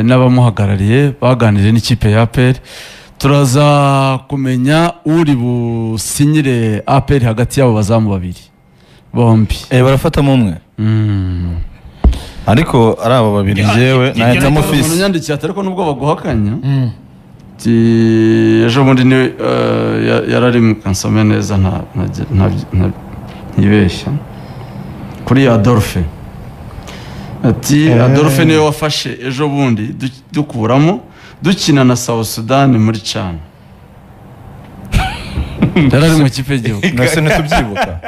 n'abamuhagarariye baganiriye n'ikipe ya APR. Turaza kumenya uri businyire APR hagati yabo bazamu babiri bombi. Barafatamo umwe. Ariko ari aba babiri jewe nahitamo Fils. Unyandikiye ariko nubwo baguhakanya. Ejo bundi yarari mu kansome neza ntibeshya kuri Adolphe. Ati Adolphe niwe wafashe ejo bundi dukuramo dukina na South Sudan muri Chan. Yarari mu kipe y'igihugu. Nase ntitubyibuka.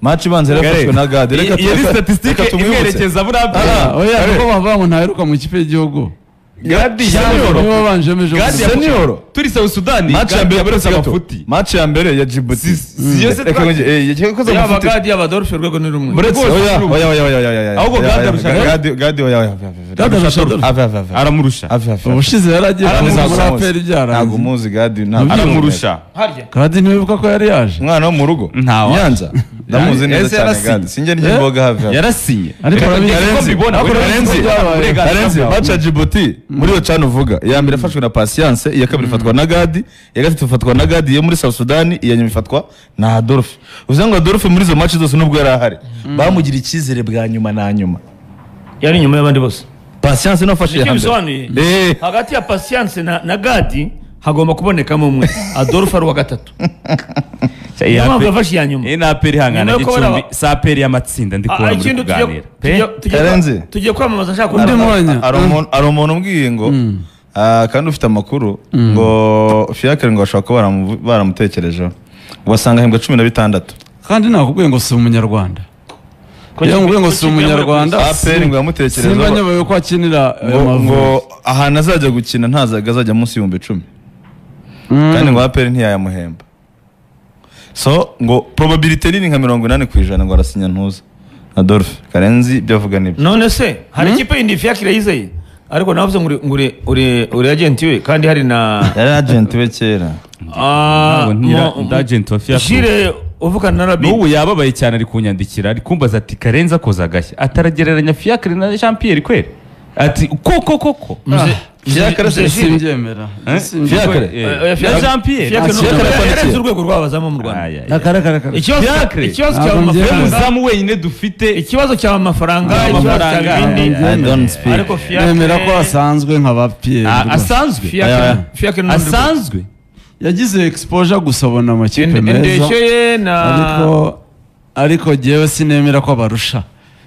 Match ibanze yarafashwe na Gade. Reka iyi statistique imwerekeza muri APR. Oya ko bavamo ntaheruka mu kipe y'igihugu. Gadi senior turi South Sudan. Match ya mbere amafuti. Match ya mbere ya Djibouti. Yakoze amafuti. Gadi y'Abadolphe rwego ni rumwe. Oya. Ahubwo Gadi oya. Aramurusha. Ubushize yaragiye muri APR ibyara. Ntago muzi Gadi aramurusha. Gadi niwibuka ko yari yaje. Umwana wo mu rugo. Nyanza. Ndamuzi neza cyane Gadi. Sinjye n'imboga hafi. Yarasinye. Ariko Karenzi match ya Djibouti muri yo cyane uvuga. Ya mbere afashwe na Patience, iya kabiri ifatwa na Gadi, iya gatatu ifatwa na Gadi yo muri South Sudan, iya nyuma ifatwa na Adolphe. Uzanga Adolphe muri zo match zose nubwo yari ahari. Bamugira ikizere bwa nyuma na nyuma. Yari nyuma y'abandi bose. Patience no afashe hambere. Hagati ya Patience na Gadi hagomba kubonekamo umwe. Adolphe ari wa gatatu. Yamwe afashe ya nyuma. Ina APR hangana gicumbi sa APR y'amatsinda ndikora muri kuganira. Karenzi tugiye kwamamaza shaka undi mwanya. Ari umuntu umbwiye ngo kandi ufite amakuru ngo Fiacre ngo ashaka baramutekerejeho. Wasanga hembwa 16. Kandi nakubwiye ngo si umunyarwanda. Kugira ngo si umunyarwanda APR ngo yamutekerejeho. Simba nyoboye ko akinira ngo ahantu azajya gukina ntazaga azajya munsi y'10,000. Kandi ngo APR ntiyayamuhemba. So ngo probability nini nka 80% ngo arasinya ntuza Adolphe. Karenzi byavuga nibyo. None se hari ikipe yindi Fiacre yizeye ariko navuze uri agent we kandi hari na yari agent we kera. Agent wa Fiacre Shire uvugana na Rabi. N'ubu yababaye cyane ari kunyandikira ari kumbaza ati Karenzi akoza gashya ataragereranya Fiacre na Jean Pierre kwere ati koko Fiacre simbyemera. Fiacre na Jean Pierre Fiacre urwego rw'abazamo mu Rwanda. Ikibazo cy'amafaranga wenyine dufite, ikibazo cy'amafaranga, ariko Fiacre ko asanzwe nk'aba Pierre asanzwe. Fiacre asanzwe yagize exposure gusabona amakipe meza, ariko jewe sinemera ko abarusha.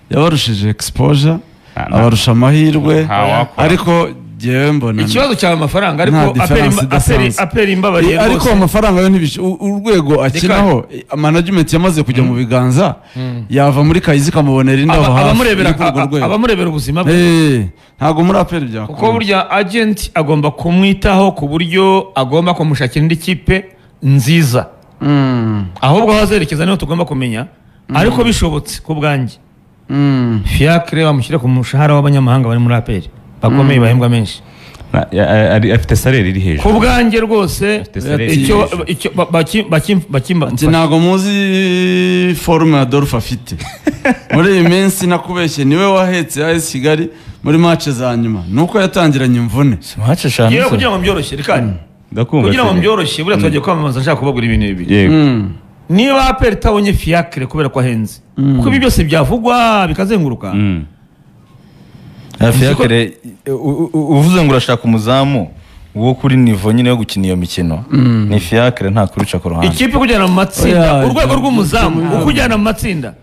Yabarushije exposure, abarusha amahirwe, ariko jewe mbona ikibazo cy'amafaranga, ariko aperi imbabariye rwose. Ariko amafaranga yo ntibishe urwego akinaho, management yamaze kujya mu biganza, yava muri kayizi kamubonera indabo hafi abamurebera ubuzima bwe. Ntago muri aperi bya kuko burya agent agomba kumwitaho ku buryo agomba kumushakira indi kipe nziza, ahubwo hazerekeza niho tugomba kumenya. Ariko bishobotse ku bwanjye Fiacre bamushyira ku mushahara w'abanyamahanga bari muri aperi bakomeye bahembwa menshi, afite salary iri hejuru ku bwanjye rwose. icyo ntago muzi forume Adolphe afite muri iyi minsi. Nakubeshye niwe wahetse AS Kigali muri match za nyuma, nuko yatangiranye imvune. Match eshanu yewe kugira ngo mbyoroshye rikani, kugira ngo mbyoroshye buriya twagiye kwamamaza nshaka kubagura ibintu bibiri. Niba aperi itabonye Fiacre kubera ko ahenze, kuko ibi byose byavugwa bikazenguruka. Fiacre uvuze ngo urashaka umuzamu wo kuri nivo nyine yo gukina iyo mikino, ni Fiacre nta kuruca ku ruhande. Ikipe kujyana mu matsinda, urwego rw'umuzamu ukujyana mu matsinda.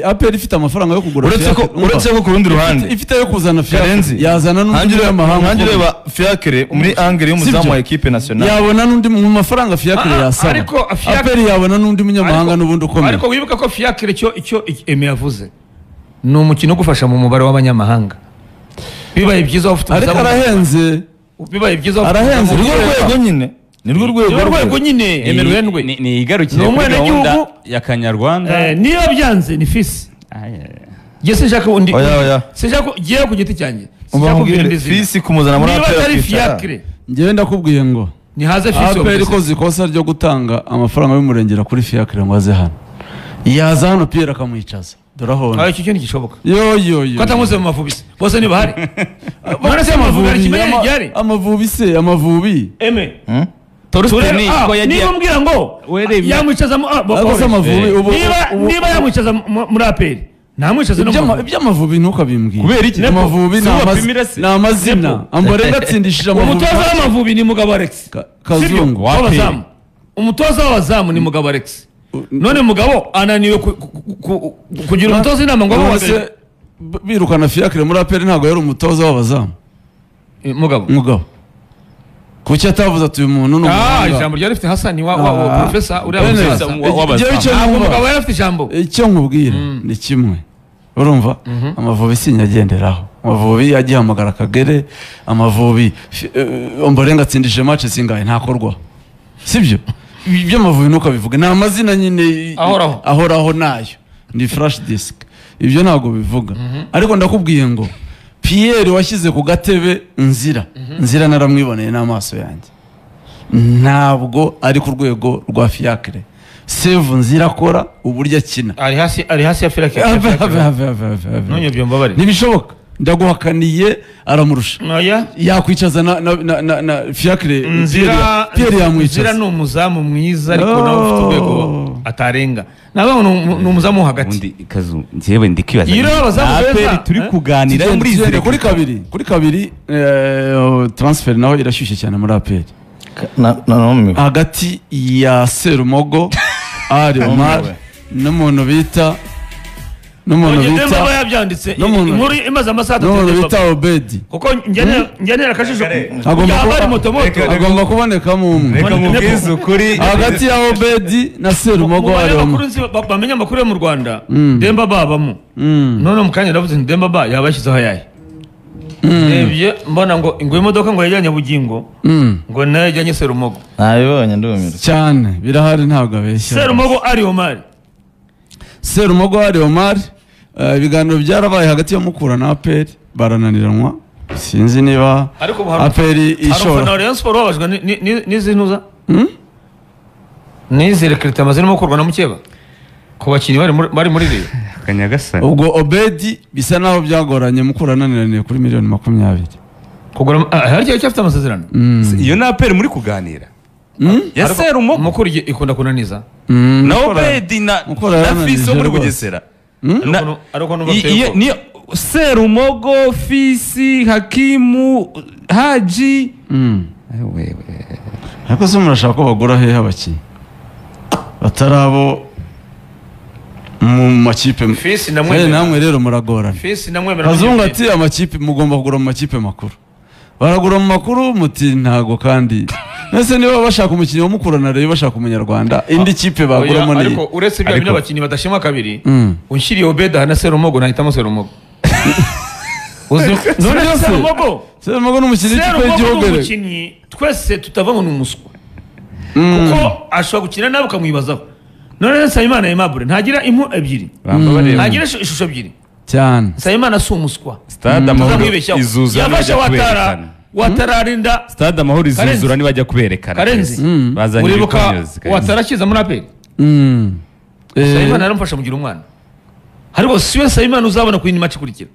Aperi ifite amafaranga yo kugura Fiacre, uretse ko ku rundi ruhande ifite yo kuzana Fiacre, yazana n'undi munyamahanga. Nanjye reba Fiacre muri angle y'umuzamu wa equipe nationale, yabona n'undi mu mafaranga Fiacre yasaba. Ariko Aperi yabona n'undi munyamahanga n'ubundi ukomeye. Ariko wibuka ko Fiacre icyo Eme yavuze ni umukino gufasha mu mubare w'abanyamahanga. Bibaye byiza ufite umuzamu, ariko arahenze. Bibaye byiza arahenze. Urwego nyine nirwo rwego nyine emerwenwe ni igarukire kuri gahunda ya Kanyarwanda. Niyo byanze ni Fils. Je sinshaka undi. Sinshaka giye ku giti cyanjye. Sinshaka kubwira Fils kumuzana muri Fiacre. Ngewe ndakubwiye ngo ni haze Fils. Aperi ko zikosa ryo gutanga amafaranga y'umurengera kuri Fiacre ngo aze hano. Yaza hano Pierre akamwicaza. dorahona icyo kintu gishoboka yo ko atamuze mu Mavubi se bose ni bahari bana se Amavubi ari kimenye ryari Amavubi eme Torsten ko yagiye niba mbwira ngo yamwicaza niba yamwicaza muri APR namwicaza no iby'Amavubi ntukabimbwira kubera iki Amavubi ni amazina Amborenga atsindishije Amavubi umutoza w'Amavubi ni Mugabo Alex Kazungu w'abazamu umutoza w'abazamu ni Mugabo Alex none Mugabo ananiwe kugira umutoza inama ngo bose birukana Fiacre muri APR ntago yari umutoza w'abazamu Mugabo kuki atavuze ati uyu muntu ni ijambo ryari rifite Hasani wa professor uriya w'abazamu Mugabo yari afite ijambo icyo nkubwira ni kimwe urumva Amavubi sinyagenderaho Amavubi yagihamagara Kagere Amavubi Omborenga atsindije match zingahe ntakorwa sibyo iby'Amavubi nuko bivuga ni amazina nyine ahoraho nayo ni flash disk ibyo ntago bivuga ariko ndakubwiye ngo Pierre washyize ku gatebe nzira naramwiboneye n'amaso yanjye ntabwo ari ku rwego rwa Fiacre save nzira akora uburyo akina ari hasi ya Fiacre none byomba ntibishoboka ndaguhakaniye aramurusha yakwicaza na Fiacre Pierre yamwicaza nzira ni umuzamu mwiza ariko nawe ufite urwego atarenga nabo ni umuzamu hagati undi kazu njyewe ndikwibaza APR turi kuganira muri izire kuri kabiri transfer naho irashyushye cyane muri APR hagati ya Serumogo ari Omar n'umuntu bita yabyanditse inkuru imaze amasaha n'umuntu bita Obedi kuko ngenera akajisho agomba kubonekamo umwe reka mubwize ukuri hagati ya Obedi na Serumogo ari bamenya amakuru yo mu Rwanda Demba babamo none mu kanya ndavuze nti Demba ba yabashyizeho yaye ebye mbona ngo imodoka ngo yajyanye Bugingo ngo nayo yajyanye Serumogo nabibonye ndumira cyane birahari ntabwo abeshya Serumogo ari Omar Serumogo ari Omar ibiganiro byarabaye hagati ya Mukura na APR barananiranwa sinzi niba APR ishora na Rayon Sport wabajwe n'izinuza nizi recruitment zirimo gukorwa na Mukeba ku bakinnyi bari muri Rayon Kanyagasani ubwo Obedi bisa naho byagoranye Mukura naniraniye kuri $20,000 kugura hari cyo cyafite amasezerano iyo na APR muri kuganira ya Serumogo Mukura ikunda kunaniza na Obedi na Fiso muri Bugesera niyo Serumogo Fisi Hakimu Haji ariko se murashaka ko bagura hehe abakinnyi batarabo mu makipe Fisi namwe namwe rero muragorana Fisi namwe Kazungu ati amakipe mugomba kugura mu makipe makuru baragura mu makuru muti ntago kandi nese niba bashaka umukinnyi wo Mukurana rero bashaka umunyarwanda indi kipe baguramo ni ariko uretse bya bino bakinnyi badashima kabiri unshiriye Obeda na Serumogo nahitamo Serumogo none Serumogo n'umukinnyi w'ikipe y'igihugu umukinnyi twese tutavamo n'umuswa kuko ashobora gukina nawe ukamwibazaho none Nsabimana Aimable ntagira impu ebyiri ntagira ishusho ebyiri cyane Nsabimana si umuswa Stade Amahoro izuzura yafashe watararinda Stade Amahoro izuzura niba ajya kuberekana Karenzi bazanye uribuka watarakiza muri APR Nsabimana yaramufasha mugira umwana ariko siwe Nsabimana uzabona ku yindi match ikurikira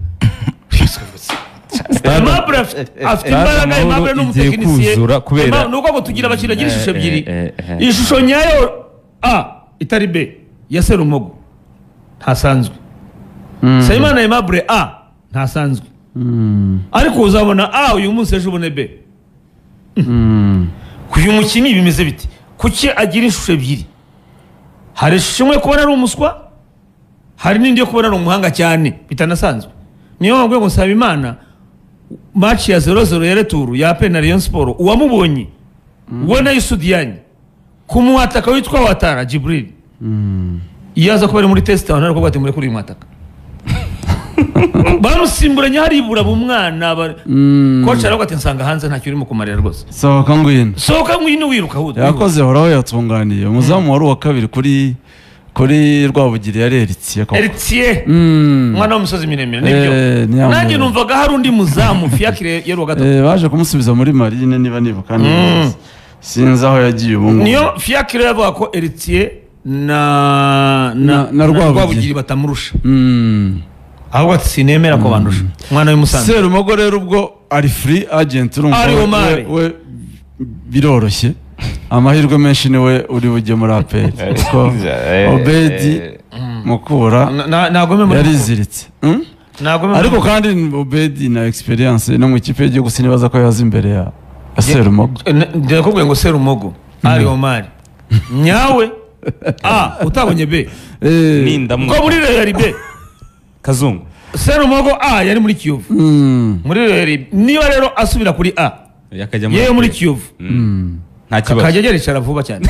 Aimable afite imbaraga Aimable n'umutekinisiye nuko ngo tugira abakinnyi bagira ishusho ebyiri ishusho nyayo itari B ya Serumogo ntasanzwe Nsabimana Aimable ntasanzwe ariko uzabona uyu munsi ejo ubone B uyu mukinnyi bimeze biti kuki agira ishusho ebyiri hari ishusho imwe kubona ari umuswa hari n'indi yo kubona ari umuhanga cyane bitanasanzwe niyo mpamvu ngo Nsabimana match ya 0-0 ya retour ya APR na Rayon Sport uwamubonye ubona Yusudiyanye kumuhataka witwa Watara Jibril yaza kuba ari muri test abantu ariko bati muri kuri mwataka bamusimburanye haribura bumwana coach aravuga ati nsanga hanze ntacyo urimo kumarira rwose sohoka ngwino wiruka hudu yakoze horaho yatunganiye umuzamu wari uwa kabiri kuri Rwabugiri yari Eritiye mwana w'umusozi miremire nibyo nanjye numvaga hari undi muzamu Fiacre yari wa gatatu baje kumusubiza muri Marine niba nibuka sinzi aho yagiye ubu niyo Fiacre yavuga ko Eritiye Na Rwabugiri batamurusha ahubwo ati sinemera ko bandusha umwana w'Umusanze Serumogo rero ubwo ari free agent Ari Omar. we biroroshye amahirwe menshi niwe uri bujye muri APR kuko Obedi Mukura yariziritse ariko kandi Obedi na experience no mu kipe y'igihugu sinibaza ko yaza imbere ya Serumogo ndakubwiye ngo Serumogo Ari Omar nyawe utabonye B Nindamu ko muri Real B Kazungu Serumogo yari muri Kiyovu muri Real niba rero asubira kuri yakajya yewe muri Kiyovu nta kibazo akajya aricara vuba cyane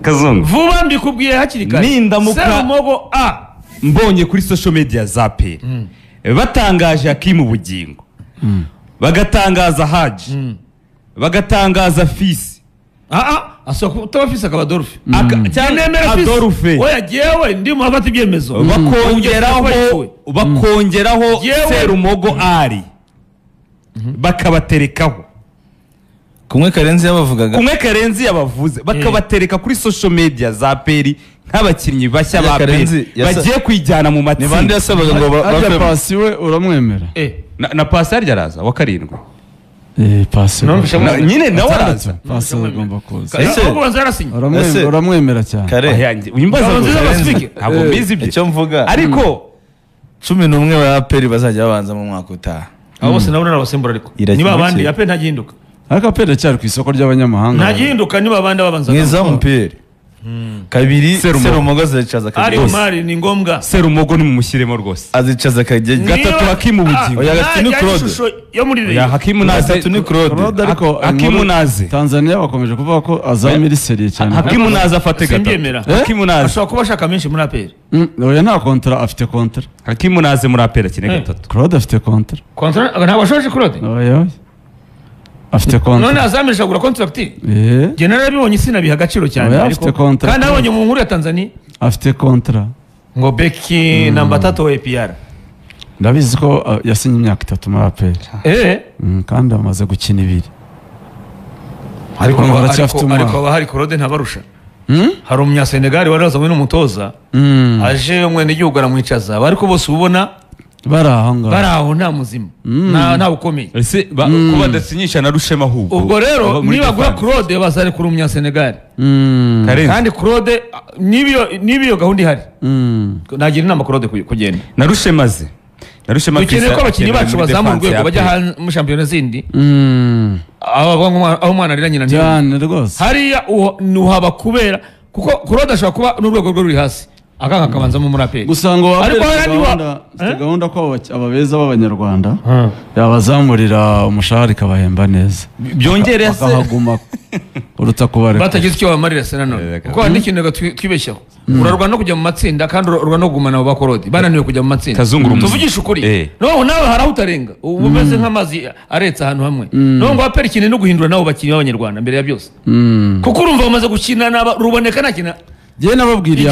Kazungu vuba mbikubwiye hakiri kare Nindamuka Serumogo mbonye kuri social media za APR batangaje Hakimu Bugingo bagatangaza Haji bagatangaza Fisi asohoka utabafise akaba Adolphe cyane Adolphe oya jewe ndi mu bafata ibyemezo bakongeraho Serumogo ari bakabaterekaho kumwe Karenzi yabavuze bakabatereka kuri social media za APR nk'abakinnyi bashya ba APR bagiye kwijyana mu matsinda. Ni bande yasabaga ngo bafhe pasi we uramwemera na pasi yarya araza wa karindwi pasi nyine nawe araza pasi agomba kuza uramwemera cyane kare wimbaza ntabwo mbizi ibyo icyo mvuga ariko 11 ba APR bazajya babanza mu mwaka utaha abo bose nabo narabasembura ariko niba abandi APR ntagihinduka ariko APR cyari ku isoko ry'abanyamahanga ntagihinduka niba abandi babanza mwiza mpere kabiri Serumogo azicaza Ari Omar ni ngombwa Serumogo ni mumushyiremo rwose azicaza kajye gatatu Hakimu Bugingo oya gatatu ni Claude yo muri ya Hakimu naze gatatu ni Claude ariko Hakimu naze Tanzania bakomeje kuvuga ko azamira serie cyane Hakimu naze afate gatatu Hakimu naze ashobora kuba ashaka menshi muri APR oya nta kontra afite kontra Hakimu naze muri APR kine gatatu Claude afite kontra ntabwo ashoje Claude oya afite kontra none azamisha gura contract general bibonye sinabiha agaciro cyane ariko kandi abonye mu nkuru ya Tanzania afite kontra ngo Beki namba 3 wa APR ndabizi ko yasinye imyaka 3 muri APR kandi amaze gukina 2 ariko hari Claude ntabarusha hari umunya Senegal wari wazanywe n'umutoza aje umwene igihugu aramwicaza ariko bose ubona baraho nta muzima nta ukomeye ese kuba dasinyisha na Rushema ahubwo ubwo rero niba gura Claude bazare kuri umunya Senegal kandi Claude nibiyo gahunda ihari nagira inama Claude kugenda na Rushemaze dukeneye ko abakinnyi bacu bazamura urwego bajya mu shampiyona zindi aho umwana arira nyina cyane rwose hariya uhaba kubera kuko Claude ashobora kuba n'urwego rwe ruri hasi akanga kabanzamo muri APR gusa ngo gahunda ko ababeza b'abanyarwanda yabazamurira umushahara ikabahemba neza byongere akahaguma uruta kubareka batagize icyo bamarira se nanone kuko hari n'ikintu twibeshyaho urarwa no kujya mu matsinda kandi urarwa no kugumana abo bakorodi bananiwe kujya mu matsinda tuvugisha ukuri nawe hari aho utarenga ubu umeze nk'amazi aretse ahantu hamwe nawe ngo APR ikintu no guhindura nabo bakinnyi b'abanyarwanda mbere ya byose kuko urumva bamaze gukina ruboneka ntakina Jye nababwiriye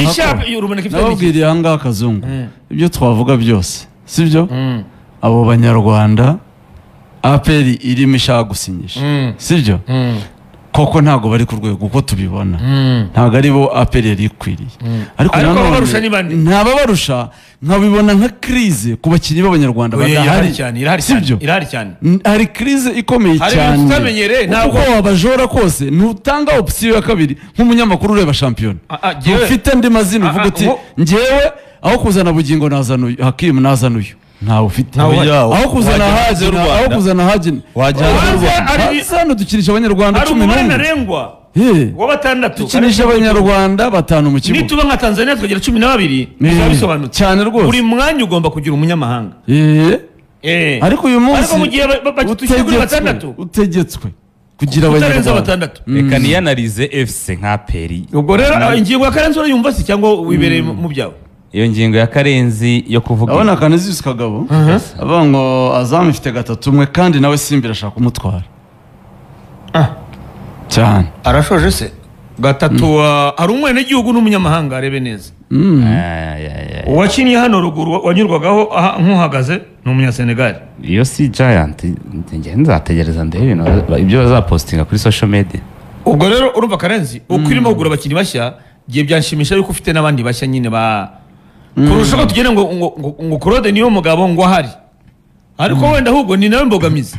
aha ngaha Kazungu ibyo twavuga byose sibyo abo banyarwanda APR irimo ishaka gusinyisha sibyo koko ntago bari ku rwego uko tubibona ntago ari bo APR yari ikwiriye ariko ntababarusha nkabibona nka crise ku bakinnyi b'abanyarwanda badahari sibyo irahari cyane hari crise ikomeye cyane ntabwo wabajora kose ntutanga option ya kabiri nk'umunyamakuru ureba shampiyona ufite andi mazina uvuga uti njyewe aho kuzana Bugingo nazana uyu Hakimu nazana uyu ntawe ufite aho kuzana Haji wajya hano dukinisha abanyarwanda 11 wa batandatu dukinisha abanyarwanda 5 mu kibuga nituba nka Tanzania tukagira 12 bisobanutse cyane rwose buri mwanya ugomba kugira umunyamahanga ariko uyu munsi ariko mu gihe batukiri batandatu utegetswe kugira abanyarwanda reka niyanalize FC nka APR ubwo rero ingingo ya Karenzi urayumva se cyangwa wibereye mu byawe iyo ngingo ya Karenzi yo kuvuga abona Kanezi Kagabo avuga ngo Azam ifite 3 kandi nawe Simba irashaka kumutwara cyane arashoje se 3 ari umwene igihugu n'umunyamahanga arebe neza uwakinnye hano ruguru wanyurwagaho nk'uhagaze ni umunya Senegal iyo si Giant njye nzategereza ndebe ibyo bazapostinga kuri social media ubwo rero urumva Karenzi uko irimo kugura abakinnyi bashya giye byanshimisha yuko ufite n'abandi bashya nyine kurusha ko tugenda ngo Claude niyo mugabo ngo ahari ariko wenda ahubwo ni nawe mbogamizi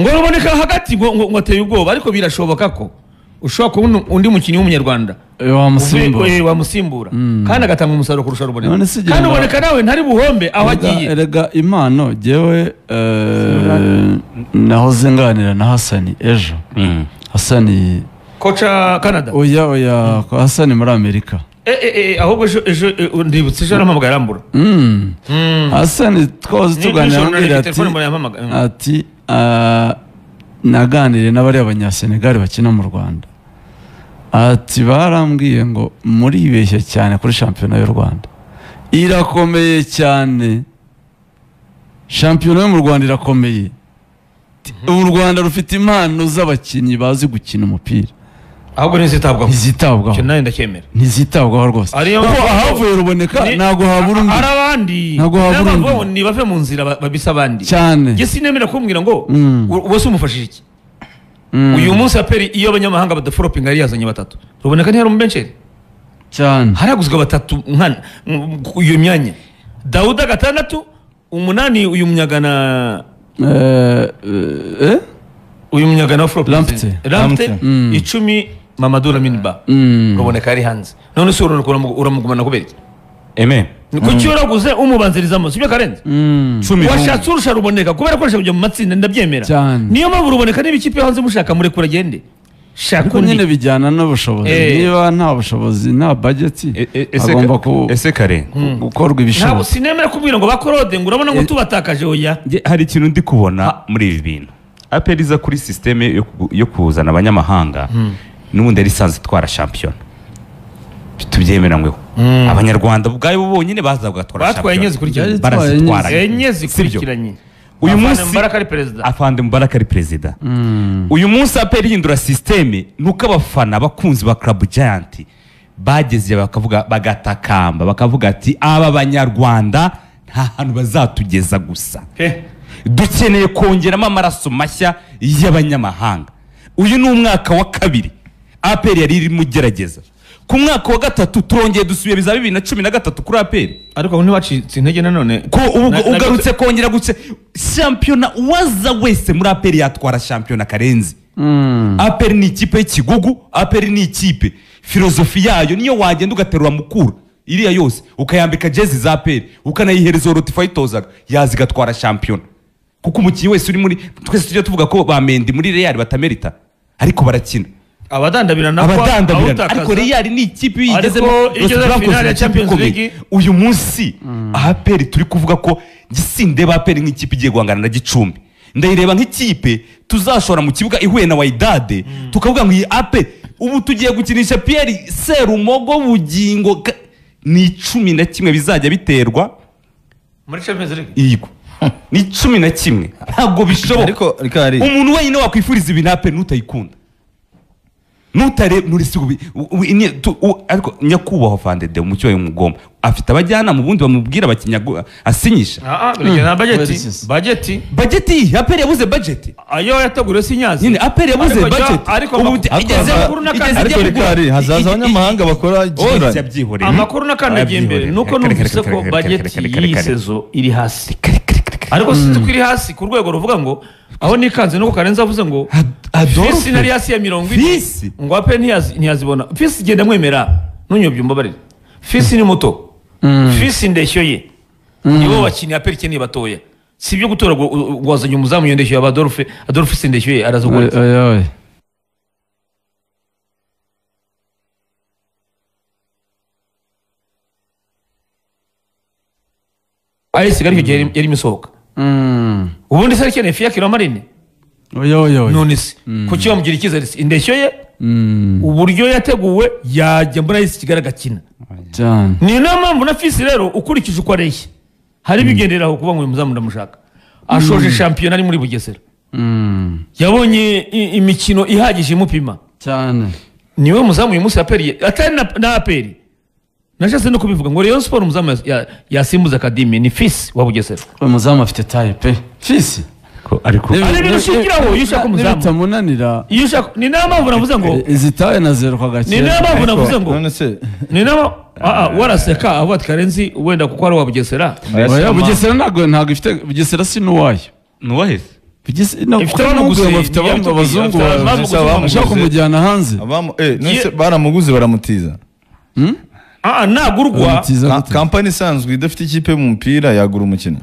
ngo ruboneka hagati ngo ateye ubwoba ariko birashoboka ko ushobora kubona undi mukinnyi w'umunyarwanda wamusimbura kandi agatanga umusaruro kurusha ruboneka kandi uboneka nawe ntari buhombe aho agiye. Erega impano jyewe nahoze nganira na Hasani ejo. Hasani koca Canada. Oya Hasani muri Amerika. Ahubwo ejo ndibutse ejo arampamagara arambura. Hasani twahoze tuganira ati naganiriye n'abari abanyasenegali bakina mu Rwanda, ati barambwiye ngo muribeshya cyane kuri shampiyona y'u Rwanda, irakomeye cyane, shampiyona yo mu Rwanda irakomeye, u Rwanda rufite impano z'abakinnyi bazi gukina umupira, ahubwo ntizitabwaho nayo ndacyemera ntizitabwaho rwose kuko ahavuye ruboneka ntago habura undi, hari abandi nibave mu nzira babisa abandi cyane. njye sinemera kumbwira ngo ubose umufashije iki uyu munsi aperi iyo abanyamahanga badaforopinga yari yazanye batatu, ruboneka ntiyari umubenceri cyane, haraguzwe batatu nkana uyu myanya, Dawuda 6, 8 uyu munyagana uyu munyagana wa Flop Lampte 10 Mamadou Lamine Ba ruboneka ari hanze, none se uramugumana kubera iki kuki uraguze umubanzirizamo sibyo Karenzi washatse urusha ruboneka kubera ko kujya mu matsinda ndabyemera, niyo mpamvu ruboneka niba ikipe hanze mushaka muri kuragende shaka nyine bijyana n'ubushobozi, niba nta bushobozi nta budget agomba gukorwa ibishoboka. ntabwo sinemera kubwira ngo bakorode ngo urabona ngo tubatakaje oya. Hari ikintu ndi kubona muri ibi bintu, APR iza kuri systeme yo kuzana abanyamahanga n'ubundi yari isanzwe itwara shampiyona, tubyemeranyweho abanyarwanda ubwabo bonyine baza bagatwara shampiyona, barazitwara enye zikurikiranye. Uyu munsi Afande Mubaraka ari perezida. Uyu munsi APR yindura systeme nuko abafana bakunzi ba Club Giant bageze bakavuga bagatakamba bakavuga ati aba banyarwanda nta hantu bazatugeza gusa, dukeneye kongeramo amaraso mashya y'abanyamahanga. Uyu ni umwaka wa 2 APR yari iri mugerageza, ku mwaka wa 3 turongeye dusubiye biza 2013 kuri APR, ariko ntibacitse intege nanone ko ugarutse kongera guce shampiyona. Waza wese muri APR yatwara shampiyona Karenzi. APR ni ikipe y'ikigugu, APR ni ikipe filozofi yayo niyo wagenda ugaterura mukura iriya yose ukayambika jezi za APR ukanayihereza rotify tozaga yazigatwara shampiyona, kuko umukinnyi wese uri muri twese tujya tuvuga ko ba Mendy muri Real batamerita ariko barakina abadandabirana ariko Real ni ikipe yigezemo finale ya Champions League. Uyu munsi APR turi kuvuga ko gisinde ba APR nk'ikipe igiye guhangana na Gicumbi, ndayireba nk'ikipe tuzashora mu kibuga ihuye na Wydad tukavuga ngo iyi APR ubu tugiye gukinisha Pierre Serumogo Bugingo ni 11 bizajya biterwa muri Champions League. Yego ni 11 ntabwo bishoboka, ariko umuntu wenyine wakwifuriza ibi APR nutayikunda nutare nurisigo ariko nyakubahwa Fande de umucyo y'umugomba afite abajyana mu bundi bamubwira bakinyago asinyisha na budget APR yabuze budget ayo yataguriwe sinyazi nyine APR yabuze budget ariko igeze ariko hazaza abanyamahanga bakora igihe amakuru nakandagiye imbere nuko numvise ko budget iyi sezo iri hasi, ariko sinzi ko iri hasi ku rwego ruvuga ngo aho nikanze nuko Karenzi avuze ngo Fisi nari hasi ya 20 ngo APR ntiyazibona. Fisi genda mwemera nunyobye umbabarire, Fisi ni muto, Fisi ndeshyo ye nibo bakinnyi APR ikeneye batoya, sibyo gutora gwazanye umuzamu yondeshyo ya Adolphe Sindeshyo ye arazogora ayi sigari cyo yari misohoka ubundi se akeneye Fiacre Marine none se kuki bamugira icyizere indeshyo ye uburyo yateguwe yajya muri isi kigaragakina cyane. Ni na mpamvu na Fisi rero ukurikije uko areshya hari bigenderaho kuba ngo muzamu ndamushaka ashoje shampiyona ari muri Bugesera, yabonye imikino ihagije imupima cyane, niwe muzamu uyu munsi APR atari na APR nashatse no kubivuga ngo Rayon Sport muzamu yasimbuza Academy ni Fisi wa Bugesera. Muzamu afite taye pe Fisi ariko Ari ibintu ushingiraho iyo ushaka umuzamu. bitamunanira iyo ushaka ni nayo mpamvu navuze ngo izitaye na zero kwa ni nayo gakera mpamvu navuze ngo none se ni nayo waraseka avuga ati Karenzi wenda kuko ari uwa Bugesera oya Bugesera ntabwo ifite Bugesera si n'uwayo nuwaheze Ifite abanaguze, bafite abazungu bamuguze, bashaka kumujyana hanze none se baramuguze baramutiza nagurwa Bamutiza gute? kampani isanzwe idafite ikipe mu mupira yagura umukinnyi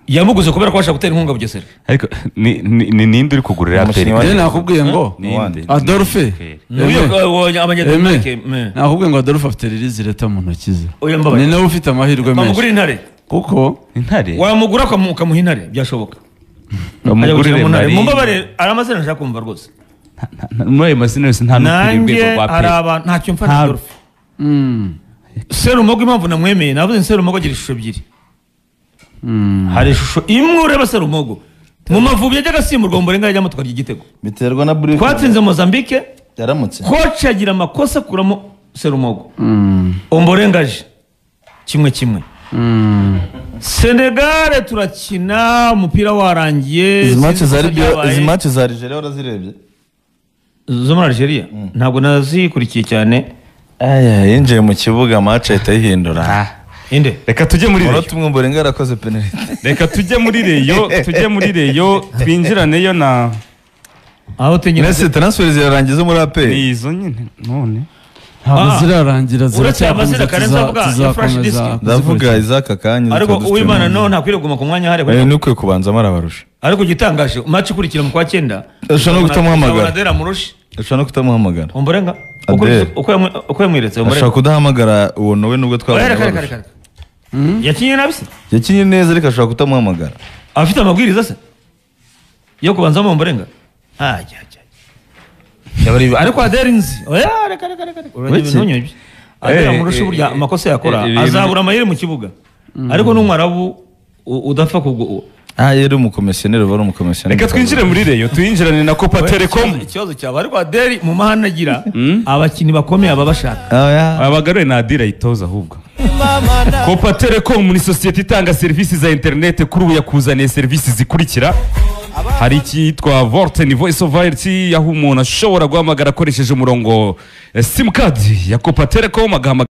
yamuguze kubera ko bashaka gutera inkunga Bugesera. ariko ni ninde uri kugurira Umukinnyi aperi wa- Rero nakubwiye ngo Ninde? Adolphe Abanyamerika nakubwiye ngo Adolphe afite ririzi leta mu ntoki ze oya mbabaye. ni nawe ufite amahirwe Bamugura menshi intare. kuko intare Wamugura ukamuha intare byashoboka. Ajya gukina bamugurire mu ntare. Mari Mumbabare ari amazina nshaka kumva rwose. muri ayo mazina yose nta n'ukiri Nanjye urwego rwa hari aperi abantu ntacyo mfa Nta- na Adolphe. Serumogo impamvu namwemeye navuze Serumogo agira ishusho ebyiri. Hari ishusho imwe ureba Serumogo. Mu Mavubi yajyaga asimburwa mu Mborenga yajya amutwara igitego. biterwa na buri Twatsinze Mozambique, yaramutse koci agira amakosa kuramo Serumogo. Omborengaje kimwe. Senegal turakina umupira warangiye. izi match sinzi za ikosa ryabaye. izi match za Algeria warazirebye zo muri Algeria ntabwo nazikurikiye cyane. yinjiye mu kibuga match ahita yihindura Inde reka tujye muri reyo umunota umwe Mborenga yarakoze penalty reka tujye muri reyo twinjiraneyo na aho tenyine nese transfer zirarangiza muri APR ni izo nyine none ntabwo zirarangira uretse amazina Karenzi avuga ya Flash Disk. ndavuga Isaac Kanya ariko uwimana no ntakwiriye kuguma ku mwanya hari ni ukwiye kubanza marabarusha ariko gitangaje match ikurikira mu kwa 9 ashobora no kutamuhamagara Adera murushi ashobora no kutamuhamagara Omborenga Adele. uko yamwiretse ashobora Omborenga kudahamagara uwo nawe nubwo twabonye yakinye nabise yakinye neza ariko ashobora kutamuhamagara afite amabwiriza se yo kubanza mu Omborenga ariko Adele nzi oya reka uranyibintu Adele murushi burya amakosa yakora azabura amayeri mu kibuga ariko n'umwarabu udapfa kugo yari umukomisiyoneri bari umukomisiyoneri reka twinjire muri reyo tuyinjirane na Copa Telecom ikibazo cyaba ariko Adele mu mahana agira abakinnyi bakomeye aba bashaka abagaruye na Adira ayitoza ahubwo Copa Telecom ni sosiyete itanga serivisi za interineti kuri ubu yakuzaniye serivisi zikurikira hari icyitwa Vorten Voice of IT aho umuntu ashobora guhamagara akoresheje umurongo simukadi ya Copa Telecom agahamagara